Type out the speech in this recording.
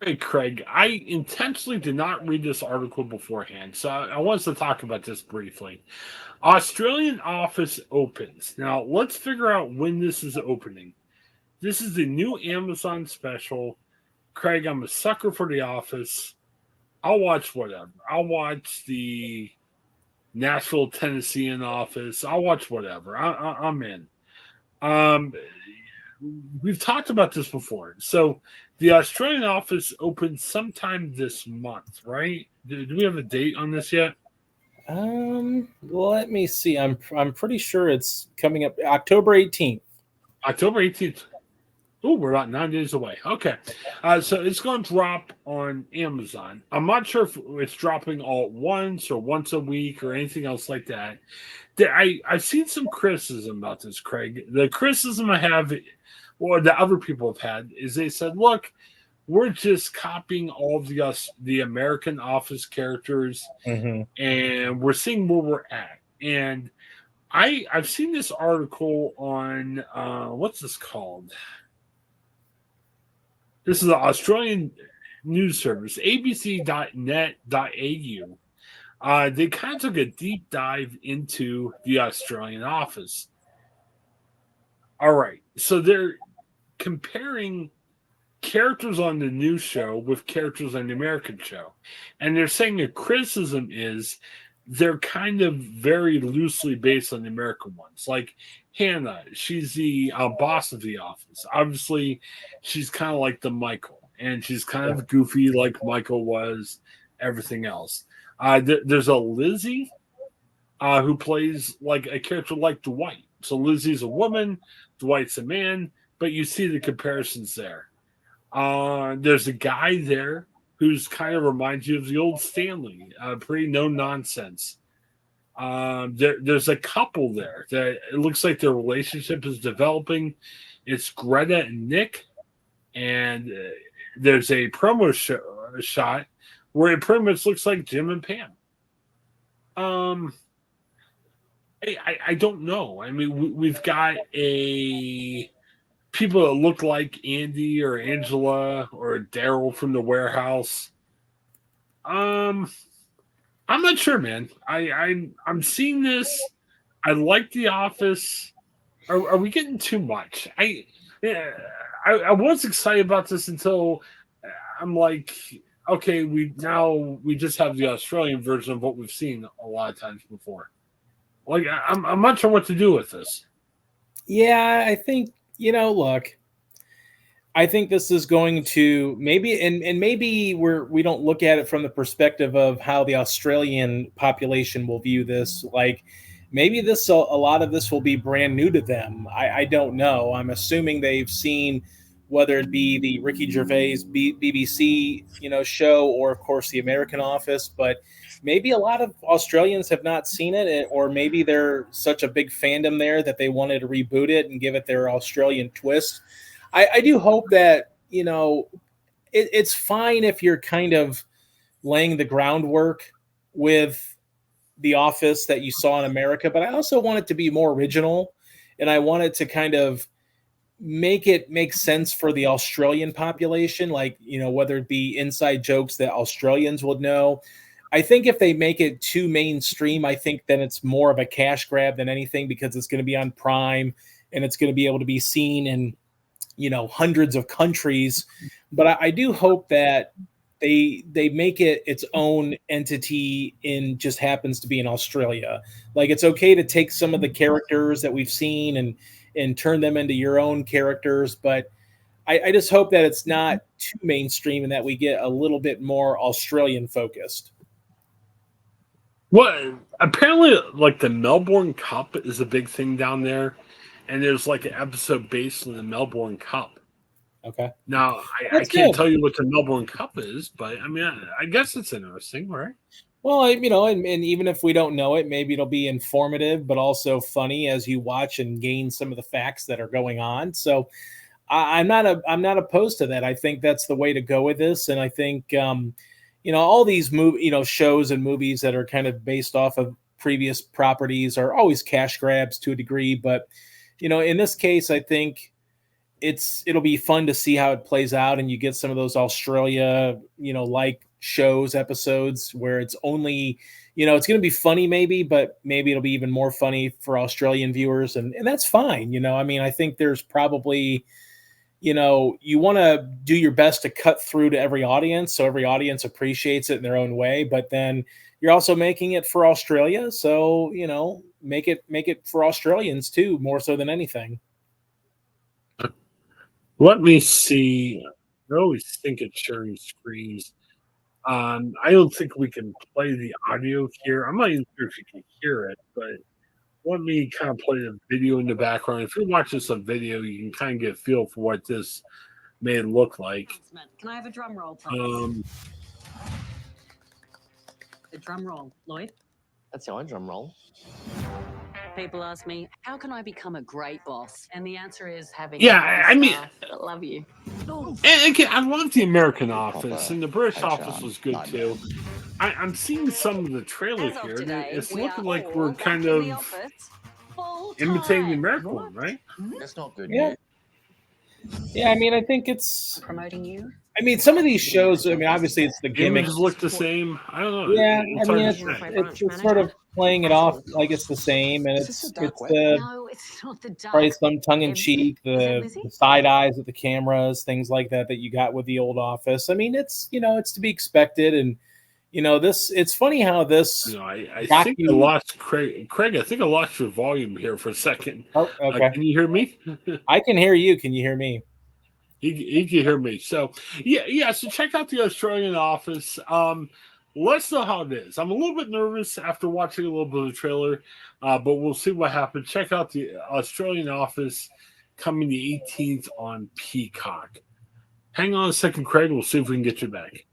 Hey, Craig, I intentionally did not read this article beforehand, so I wanted to talk about this briefly. Australian office opens. Now, let's figure out when this is opening. This is the new Amazon special. Craig, I'm a sucker for The Office. I'll watch whatever. I'll watch the Nashville, Tennessean office. I'll watch whatever. I'm in. Um, we've talked about this before. So the Australian office opens sometime this month, right? Do we have a date on this yet? Let me see. I'm pretty sure it's coming up October 18th. October 18th. Oh, we're about 9 days away. Okay. So it's going to drop on Amazon. I'm not sure if it's dropping all at once or once a week or anything else like that. I've seen some criticism about this, Craig. The criticism I have, or that other people have had, is they said, look, we're just copying all of the American Office characters, Hmm. and we're seeing where we're at. And I've seen this article on what's this called? This is an Australian news service, abc.net.au. They kind of took a deep dive into the Australian office. All right, so they're comparing characters on the new show with characters on the American show. And they're saying the criticism is they're kind of very loosely based on the American ones. Like Hannah, she's the boss of the office. Obviously, she's kind of like the Michael, and she's kind Yeah. of goofy like Michael was, everything else. There's a Lizzie who plays like a character like Dwight. So Lizzie's a woman, Dwight's a man, but you see the comparisons there. There's a guy there who's kind of reminds you of the old Stanley, pretty no nonsense. There's a couple there that it looks like their relationship is developing. It's Greta and Nick, and there's a shot where it pretty much looks like Jim and Pam. Um, I don't know. I mean, we've got a people that look like Andy or Angela or Daryl from the warehouse. Um, I'm not sure, man. I'm seeing this. I like The Office. Are we getting too much? Yeah, I was excited about this until I'm like, okay, we just have the Australian version of what we've seen a lot of times before. Like I'm not sure what to do with this. Yeah, I think, look, I think this is going to maybe, and maybe we don't look at it from the perspective of how the Australian population will view this. Like maybe a lot of this will be brand new to them. I don't know. I'm assuming they've seen whether it be the Ricky Gervais BBC show, or of course the American Office, but maybe a lot of Australians have not seen it, or maybe they're such a big fandom there that they wanted to reboot it and give it their Australian twist. I do hope that it's fine if you're kind of laying the groundwork with the Office that you saw in America, but I also want it to be more original, and I want it to kind of make it make sense for the Australian population, like whether it be inside jokes that Australians would know. I think if they make it too mainstream, I think then it's more of a cash grab than anything, because it's going to be on Prime and it's going to be able to be seen in hundreds of countries. But I do hope that they make it its own entity in just happens to be in Australia. Like it's okay to take some of the characters that we've seen and turn them into your own characters, but I just hope that it's not too mainstream and that we get a little bit more Australian focused. Well, apparently, like the Melbourne Cup is a big thing down there, and there's like an episode based on the Melbourne Cup. Okay. Now, I That's can't good. tell you what the Melbourne Cup is, but I mean, I guess it's interesting, right? Well, and even if we don't know it, maybe it'll be informative, but also funny as you watch and gain some of the facts that are going on. So I'm not opposed to that. I think that's the way to go with this, and I think all these shows and movies that are kind of based off of previous properties are always cash grabs to a degree, but in this case, I think it'll be fun to see how it plays out, and you get some of those Australia, like shows episodes where it's only, it's going to be funny maybe, but maybe it'll be even more funny for Australian viewers, and that's fine. I mean, I think there's probably, you want to do your best to cut through to every audience so every audience appreciates it in their own way, but then you're also making it for Australia, so make it for Australians too, more so than anything. Let me see. I always think it's sharing screens. I don't think we can play the audio here. I'm not even sure if you can hear it, but let me kind of play the video in the background. If you're watching some video, you can kind of get a feel for what this may look like. Can I have a drum roll, please? A drum roll, Lloyd. That's your drum roll. People ask me, how can I become a great boss? And the answer is having I love you. And again, I love the American Office, and the British Office was good too. I'm seeing some of the trailer As of here. today, It's we looking are like all we're back kind in the of office full imitating the time. American one, right? That's not good. Yeah. Yeah, I mean, I think it's. Promoting you. I mean, some of these shows. I mean, obviously, it's the The gimmick. images look the same. I don't know. Yeah, It's I mean, hard to say. it's sort of playing it off like it's the same, and Is it's this the dark it's web? the No, it's not the dark. probably some tongue in cheek, Is it Lizzie? the side eyes at the cameras, things like that you got with the old Office. I mean, it's it's to be expected, and this. It's funny how this. I got think I you- lost Craig. Craig, I think I lost your volume here for a second. Oh, okay. Can you hear me? I can hear you. Can you hear me? He can hear me. So yeah. So check out the Australian Office. Let's know how it is. I'm a little bit nervous after watching a little bit of the trailer, but we'll see what happens. Check out the Australian Office coming the 18th on Peacock. Hang on a second, Craig. We'll see if we can get you back.